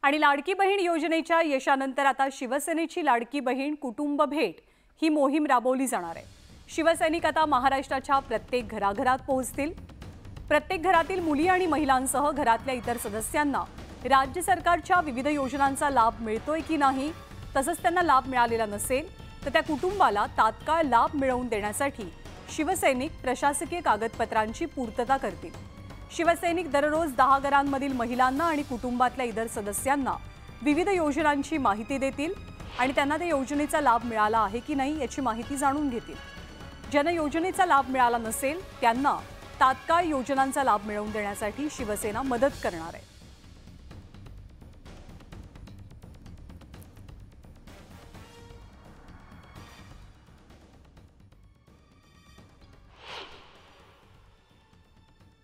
आणि लाडकी बहीण योजनेच्या यशानंतर आता शिवसेनेची लाडकी बहीण कुटुंब भेट ही मोहीम राबवली जाणार आहे। शिवसैनिक आता महाराष्ट्राच्या प्रत्येक घराघरात पोहोचतील। प्रत्येक घरातील मुली आणि महिलांसह घरातल्या इतर सदस्यांना राज्य सरकारच्या विविध योजनांचा लाभ मिळतोय की नाही, तसंच त्यांना लाभ मिळालेला नसेल तर त्या कुटुंबाला तात्काळ लाभ मिळवून देण्यासाठी शिवसैनिक प्रशासकीय कागदपत्रांची पूर्तता करतील। शिवसैनिक दररोज 10 घरांमधील महिलांना आणि कुटुंबातल्या इतर सदस्यांना विविध योजनांची माहिती देतील आणि त्यांना त्या योजनेचा लाभ मिळाला आहे की नाही याची माहिती जाणून घेतील। ज्यांना योजनेचा लाभ मिळाला नसेल त्यांना तात्काळ योजनांचा लाभ मिळवून देण्यासाठी शिवसेना मदत करणार आहे।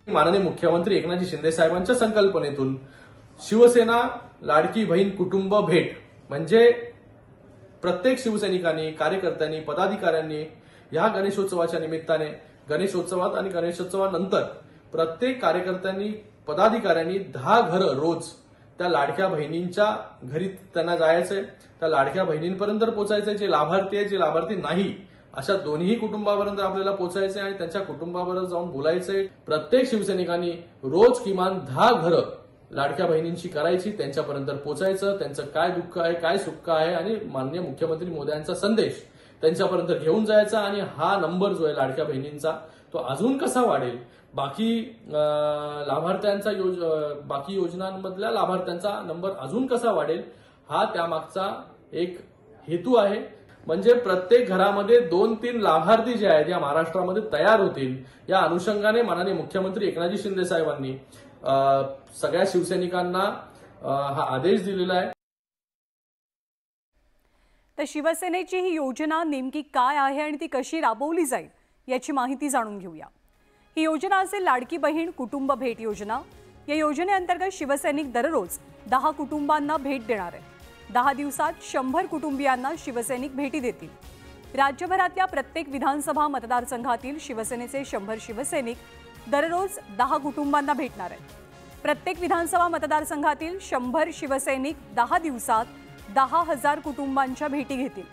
माननीय मुख्यमंत्री एकनाथ शिंदे साहेबांच्या संकल्पनेतून शिवसेना लाडकी बहीण कुटुंब भेट म्हणजे प्रत्येक शिवसैनिकांनी, कार्यकर्त्यांनी, पदाधिकाऱ्यांनी या गणेशोत्सवाच्या निमित्ताने गणेशोत्सवात आणि गणेशोत्सवानंतर प्रत्येक कार्यकर्त्यांनी, पदाधिकाऱ्यांनी 10 घरं रोज त्या लाडक्या बहिणींच्या घरी त्यांना जायचंय, त्या लाडक्या बहिणींपर्यंत पोहोचायचंय। जे लाभार्थी आहेत, जे लाभार्थी नाही अशा दोन्ही कुटुंबापर्यंत आपल्याला पोहोचायचंय आणि त्यांच्या कुटुंबाबरोबर जाऊन बोलायचंय। प्रत्येक शिवसैनिकांनी रोज किमान 10 घरं लाडक्या बहिणींची करायची, त्यांच्यापर्यंत पोहोचायचं, त्यांचं काय दुःख आहे, काय सुख आहे आणि माननीय मुख्यमंत्री मोदयांचा संदेश त्यांच्यापर्यंत घेऊन जायचा। आणि हा नंबर जो आहे लाडक्या बहिणींचा तो अजून कसा वाढेल, बाकी लाभार्थ्यांचा बाकी योजनांमधल्या लाभार्थ्यांचा नंबर अजून कसा वाढेल, हा त्यामागचा एक हेतू आहे। म्हणजे प्रत्येक घरामध्ये 2-3 लाभार्थी जे आहेत या महाराष्ट्रामध्ये तयार होतील, या अनुषंगाने माननीय मुख्यमंत्री एकनाथ शिंदे साहेबांनी सगळ्या शिवसैनिकांना हा आदेश दिलेला आहे। तर शिवसेनेची ही योजना नेमकी काय आहे आणि ती कशी राबवली जाईल याची माहिती जाणून घेऊया। ही योजना असेल लाडकी बहीण कुटुंब भेट योजना। या योजनेअंतर्गत शिवसैनिक दररोज 10 कुटुंबांना भेट देणार आहे। 10 दिवसात 100 कुटुंबियांना शिवसैनिक भेटी देतील। राज्यभरातल्या प्रत्येक विधानसभा मतदारसंघातील शिवसेनेचे 100 शिवसैनिक दररोज 10 कुटुंबांना भेटणार आहेत। प्रत्येक विधानसभा मतदारसंघातील 100 शिवसैनिक 10 दिवसात 10,000 कुटुंबांच्या भेटी घेतील।